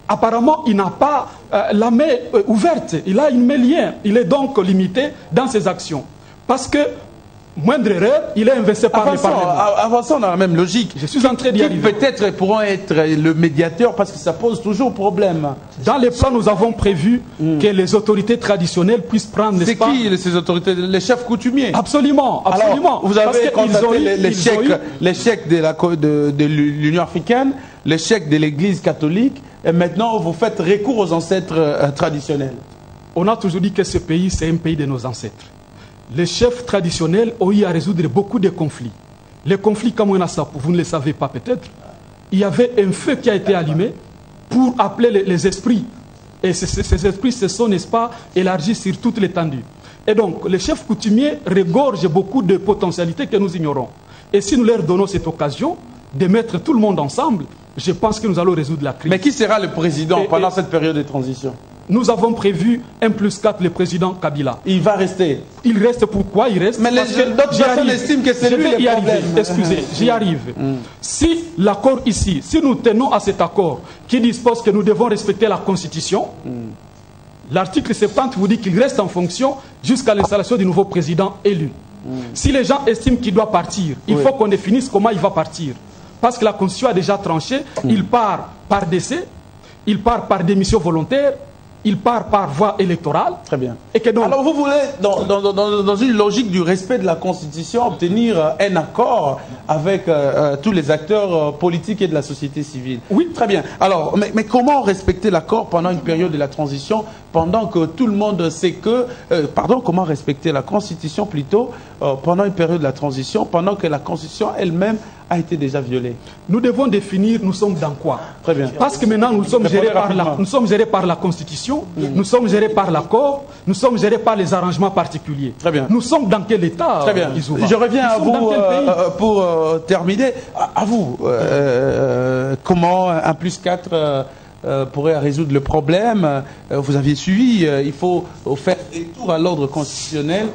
apparemment, il n'a pas la main ouverte. Il a une main liée. Il est donc limité dans ses actions. Parce que moindre erreur, il est inversé par le Parlement. Avançons dans la même logique. Je suis en train d'y arriver. Peut-être pourront être le médiateur parce que ça pose toujours problème. Dans les plans, nous avons prévu que les autorités traditionnelles puissent prendre... C'est qui ces autorités? Les chefs coutumiers? Absolument, absolument. Alors, vous avez constaté l'échec de l'Union africaine, l'échec de l'Église catholique, et maintenant vous faites recours aux ancêtres traditionnels. On a toujours dit que ce pays, c'est un pays de nos ancêtres. Les chefs traditionnels ont eu à résoudre beaucoup de conflits. Les conflits comme on a ça, vous ne le savez pas peut-être, il y avait un feu qui a été allumé pour appeler les esprits. Et ces esprits se sont, n'est-ce pas, élargis sur toute l'étendue. Et donc, les chefs coutumiers regorgent beaucoup de potentialités que nous ignorons. Et si nous leur donnons cette occasion de mettre tout le monde ensemble, je pense que nous allons résoudre la crise. Mais qui sera le président pendant cette période de transition? Nous avons prévu 1+4, le président Kabila. Il va rester. Il reste pourquoi? Il reste. Mais d'autres personnes estiment que c'est lui le problème. Excusez, j'y arrive. Si l'accord ici, si nous tenons à cet accord qui dispose que nous devons respecter la Constitution, l'article 70 vous dit qu'il reste en fonction jusqu'à l'installation du nouveau président élu. Si les gens estiment qu'il doit partir, il faut qu'on définisse comment il va partir. Parce que la Constitution a déjà tranché, il part par décès, il part par démission volontaire, il part par voie électorale. Très bien. Et que donc, alors vous voulez, dans une logique du respect de la Constitution, obtenir un accord avec tous les acteurs politiques et de la société civile. Oui. Très bien. Alors, mais comment respecter l'accord pendant une période de la transition, pendant que tout le monde sait que... comment respecter la Constitution plutôt pendant une période de la transition, pendant que la Constitution elle-même a été déjà violée? Nous devons définir nous sommes dans quoi. Très bien. Parce que maintenant nous sommes gérés par la Constitution, nous sommes gérés par l'accord, nous sommes gérés par les arrangements particuliers. Très bien. Nous sommes dans quel état? Très bien. Je reviens à vous pour terminer. À vous, comment 1+4 pourrait résoudre le problème? Vous aviez suivi, il faut faire retour à l'ordre constitutionnel.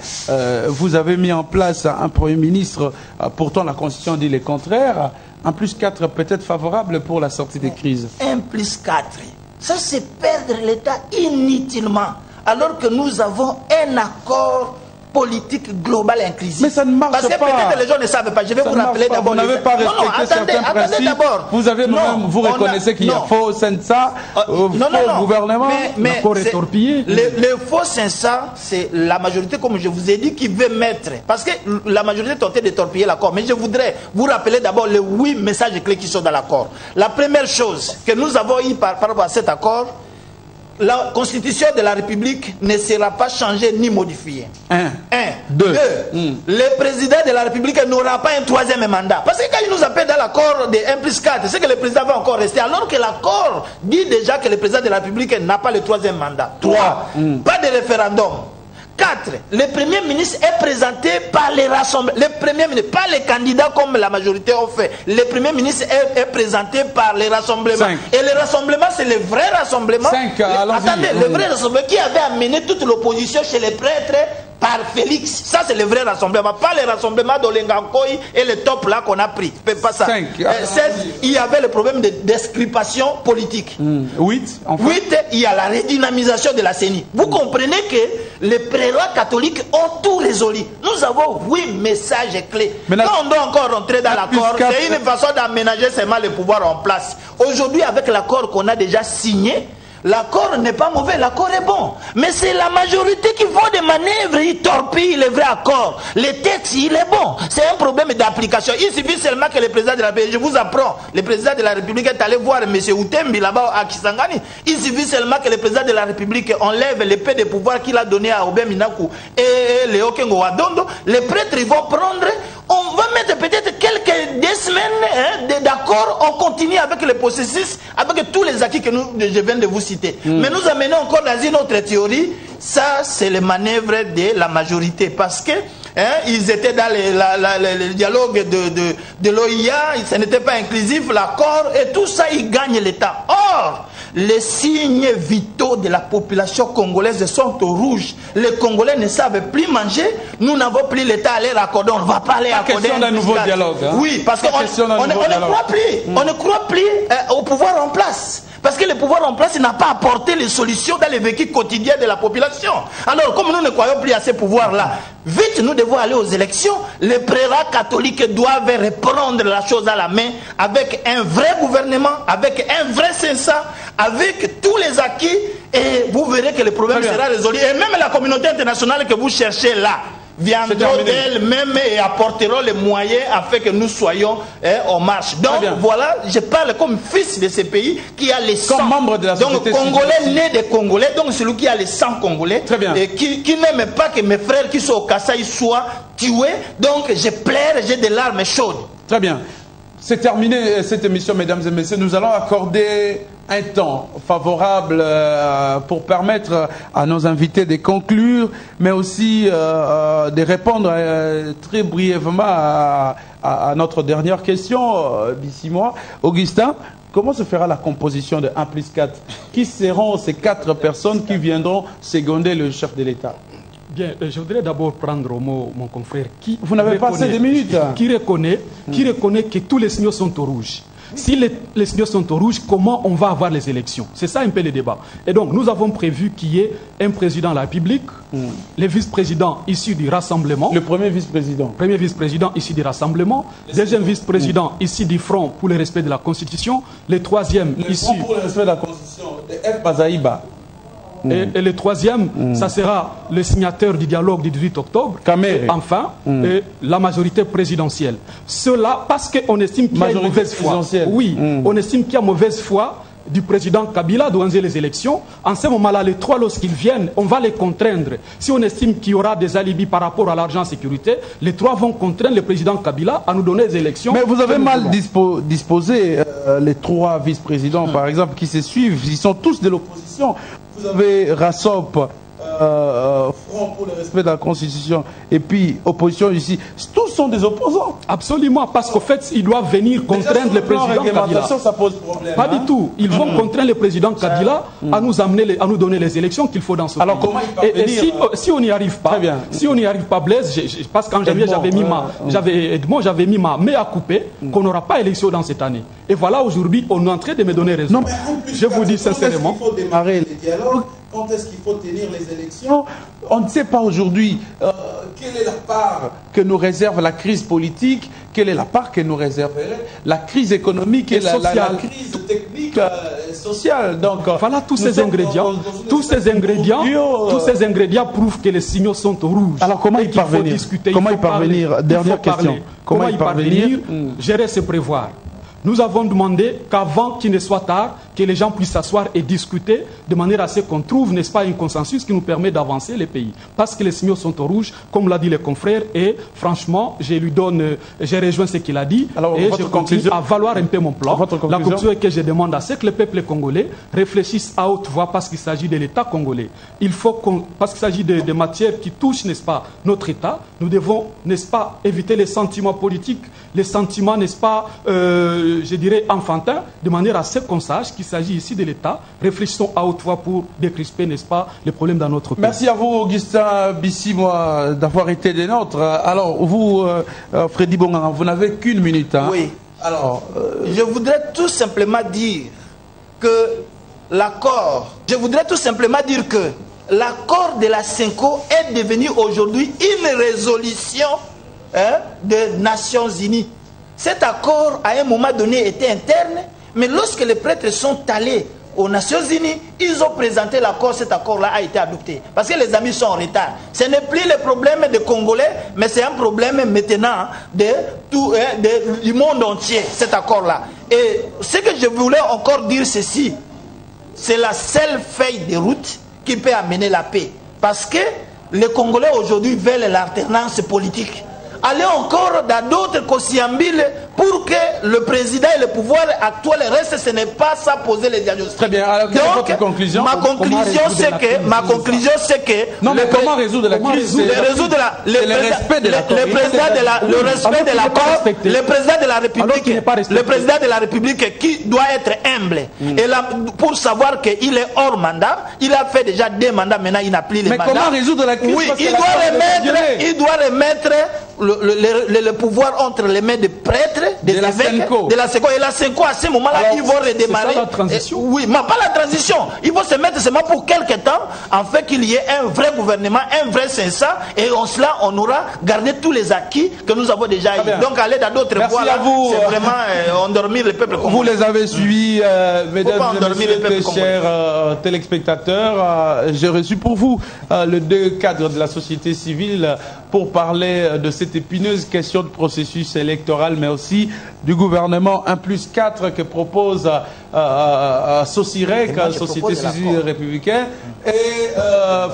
Vous avez mis en place un Premier ministre, pourtant la Constitution dit le contraire. 1+4 peut-être favorable pour la sortie des crises. 1+4, ça c'est perdre l'État inutilement, alors que nous avons un accord politique globale inclusive. Mais ça ne marche pas. Parce que peut-être les gens ne savent pas. Je vais vous rappeler d'abord. Vous n'avez pas respecté certains principes. Vous avez même, vous reconnaissez qu'il y a faux Sensa, faux gouvernement. Mais le faux Sensa, c'est la majorité, comme je vous ai dit, qui veut mettre. Parce que la majorité tentait de torpiller l'accord. Mais je voudrais vous rappeler d'abord les 8 messages clés qui sont dans l'accord. La première chose que nous avons eu par rapport à cet accord, la Constitution de la République ne sera pas changée ni modifiée. Deux. Le président de la République n'aura pas un 3e mandat. Parce que quand il nous appelle dans l'accord de 1+4, c'est que le président va encore rester. Alors que l'accord dit déjà que le président de la République n'a pas le 3e mandat. 3. Pas de référendum. 4. Le Premier ministre est présenté par les rassemblements. Le Premier ministre, pas les candidats comme la majorité ont fait. Le Premier ministre est présenté par les rassemblements. 5. Et les rassemblements, c'est le vrai rassemblement. 5, attendez, le vrai rassemblement qui avait amené toute l'opposition chez les prêtres par Félix. Ça, c'est le vrai rassemblement. Pas les rassemblements d'Olengankoi et le top là qu'on a pris. Pas ça. 5. 7, il y avait le problème de description politique. 8, enfin. 8, il y a la redynamisation de la CENI. Vous comprenez que les prélats catholiques ont tous les olis. Nous avons 8 messages clés. Quand on doit encore rentrer dans l'accord, c'est une façon d'aménager seulement le pouvoir en place. Aujourd'hui, avec l'accord qu'on a déjà signé, L'accord n'est pas mauvais, l'accord est bon. Mais c'est la majorité qui font des manœuvres, ils torpillent les vrais accords. Les textes, il est bon. C'est un problème d'application. Il suffit seulement que le président de la République, je vous apprends, le président de la République est allé voir M. Outembi là-bas à Kisangani. Il suffit seulement que le président de la République enlève l'épée de pouvoir qu'il a donné à Obé Minakou et Léo Kengo Wadondo. Les prêtres, ils vont prendre. On va mettre peut-être des semaines d'accord, on continue avec le processus, avec tous les acquis que je viens de vous citer. Mais nous amenons encore dans une autre théorie, ça c'est les manœuvres de la majorité, parce que ils étaient dans le dialogue de l'OIA, ce n'était pas inclusif, l'accord, et tout ça, ils gagnent l'État. Or, les signes vitaux de la population congolaise sont au rouge. Les Congolais ne savent plus manger. Nous n'avons plus l'État à leur accorder. On ne va pas aller accorder. C'est question d'un nouveau dialogue. Hein? Oui, parce qu'on ne croit plus au pouvoir en place. Parce que le pouvoir en place n'a pas apporté les solutions dans les vécus quotidiens de la population. Alors, comme nous ne croyons plus à ces pouvoirs-là, vite, nous devons aller aux élections. Les prélats catholiques doivent reprendre la chose à la main avec un vrai gouvernement, avec un vrai CENSA, avec tous les acquis, et vous verrez que le problème sera résolu. Et même la communauté internationale que vous cherchez là, viendront d'elle-même et apporteront les moyens afin que nous soyons en marche. Donc voilà, je parle comme fils de ce pays qui a les sang. Comme membre de la société donc Congolais né des Congolais, donc celui qui a les sang congolais. Très bien. Et qui n'aime pas que mes frères qui sont au Kasaï soient tués. Donc je pleure, j'ai des larmes chaudes. Très bien. C'est terminé cette émission, mesdames et messieurs. Nous allons accorder un temps favorable pour permettre à nos invités de conclure, mais aussi de répondre très brièvement à notre dernière question d'ici mois. Augustin, comment se fera la composition de 1 plus 4? Qui seront ces 4 personnes qui viendront seconder le chef de l'État? Bien, je voudrais d'abord prendre au mot mon confrère qui... Vous n'avez pas assez de minutes. Qui reconnaît que tous les signaux sont au rouge. Si les signaux sont au rouge, comment on va avoir les élections? C'est ça un peu le débat. Et donc, nous avons prévu qu'il y ait un président de la République, les vice-présidents issus du Rassemblement. Le premier vice-président. Premier vice-président issu du Rassemblement. Deuxième vice-président issu du Front pour le respect de la Constitution. Le troisième issu... Front pour le respect de la Constitution, de F. Bazaïba. Et le troisième, ça sera le signateur du dialogue du 18 octobre. Kamere. Enfin, la majorité présidentielle. Cela parce qu'on estime qu'il y a une mauvaise foi. Oui, on estime qu'il y a mauvaise foi du président Kabila d'organiser les élections. En ce moment-là, les 3, lorsqu'ils viennent, on va les contraindre. Si on estime qu'il y aura des alibis par rapport à l'argent sécurité, les 3 vont contraindre le président Kabila à nous donner des élections. Mais vous avez mal disposé les 3 vice-présidents, par exemple, qui se suivent. Ils sont tous de l'opposition. Vous avez Rassop, Front pour le respect de la Constitution, et puis opposition ici. Tous sont des opposants. Absolument, parce qu'au fait, ils doivent venir contraindre le président Kabila. Ça pose problème. Pas du tout. Ils vont contraindre le président Kabila à nous amener, à nous donner les élections qu'il faut dans ce pays. Alors comment il va venir, si on n'y arrive pas, si on n'y arrive pas, Blaise, parce qu'en janvier j'avais mis ma main à couper qu'on n'aura pas élection dans cette année. Et voilà, aujourd'hui, on est en train de me donner raison. Non, mais je vous dis sincèrement. Il faut démarrer les dialogues. Quand est-ce qu'il faut tenir les élections? On ne sait pas aujourd'hui quelle est la part que nous réserve la crise politique, quelle est la part que nous réserverait la crise économique et la crise technique sociale. Donc, voilà tous ces ingrédients. Tous ces ingrédients prouvent que les signaux sont rouges. Alors comment y parvenir? Comment y parvenir? Dernière question. Comment y parvenir? Gérer, c'est prévoir. Nous avons demandé qu'avant qu'il ne soit tard, que les gens puissent s'asseoir et discuter de manière à ce qu'on trouve, n'est-ce pas, un consensus qui nous permet d'avancer les pays. Parce que les signaux sont au rouge, comme l'a dit le confrère, et franchement, j'ai rejoint ce qu'il a dit, alors, et je continue à valoir un peu mon plan. La conclusion est que je demande à ce que le peuple congolais réfléchisse à haute voix parce qu'il s'agit de l'État congolais. Il faut parce qu'il s'agit de matières qui touchent, n'est-ce pas, notre État, nous devons, n'est-ce pas, éviter les sentiments politiques, les sentiments, n'est-ce pas, je dirais, enfantins, de manière à ce qu'on sache qu'il s'agit ici de l'État. Réfléchissons à haute voix pour décrisper, n'est-ce pas, les problèmes dans notre pays. Merci à vous, Augustin Bissimois, d'avoir été des nôtres. Alors, vous, Freddy Bongan, vous n'avez qu'1 minute. Hein? Oui. Alors, je voudrais tout simplement dire que l'accord, l'accord de la CENCO est devenu aujourd'hui une résolution des Nations Unies. Cet accord, à un moment donné, était interne, mais lorsque les prêtres sont allés aux Nations Unies, ils ont présenté l'accord, cet accord-là a été adopté. Parce que les amis sont en retard. Ce n'est plus le problème des Congolais, mais c'est un problème maintenant du monde entier, cet accord-là. Et ce que je voulais encore dire, ceci, c'est la seule feuille de route qui peut amener la paix. Parce que les Congolais aujourd'hui veulent l'alternance politique. Aller encore dans d'autres conciliabules pour que le président et le pouvoir actuel restent, ce n'est pas ça poser les diagnostics. Très bien. Alors, quelle est votre conclusion? Ma conclusion, c'est que non, mais comment résoudre la crise? Le respect de l'accord. Le président de la République, le président de la République qui doit être humble. Et là, pour savoir qu'il est hors mandat, il a fait déjà 2 mandats, maintenant il n'a plus les mandats. Mais comment résoudre la crise? Oui, il doit remettre le pouvoir entre les mains des prêtres, des évêques, de la Senko. Et la Senko, à ce moment-là, ils vont redémarrer. C'est ça la transition? Oui, mais pas la transition. Ils vont se mettre seulement pour quelques temps, en fait qu'il y ait un vrai gouvernement, un vrai censat, et en cela, on aura gardé tous les acquis que nous avons déjà eu. Donc, aller dans d'autres voies, c'est vraiment endormir le peuple congolais. Vous les avez suivis, mesdames et messieurs, chers téléspectateurs. J'ai reçu pour vous le 2 cadres de la société civile pour parler de cette épineuse question de processus électoral, mais aussi du gouvernement 1+4 que propose Sosirek, Société civile républicaine, et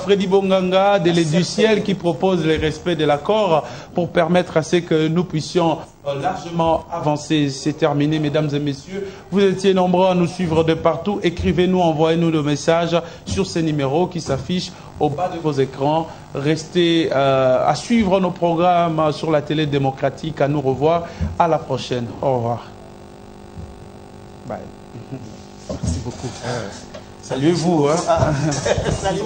Freddy Bonganga de l'Aide du Ciel qui propose le respect de l'accord pour permettre à ce que nous puissions largement avancer. C'est terminé, mesdames et messieurs. Vous étiez nombreux à nous suivre de partout. Écrivez-nous, envoyez-nous nos messages sur ces numéros qui s'affichent au bas de vos écrans. Restez à suivre nos programmes sur la télé démocratique. À nous revoir. À la prochaine. Au revoir. Bye. Merci beaucoup. Saluez-vous. Hein. Salut.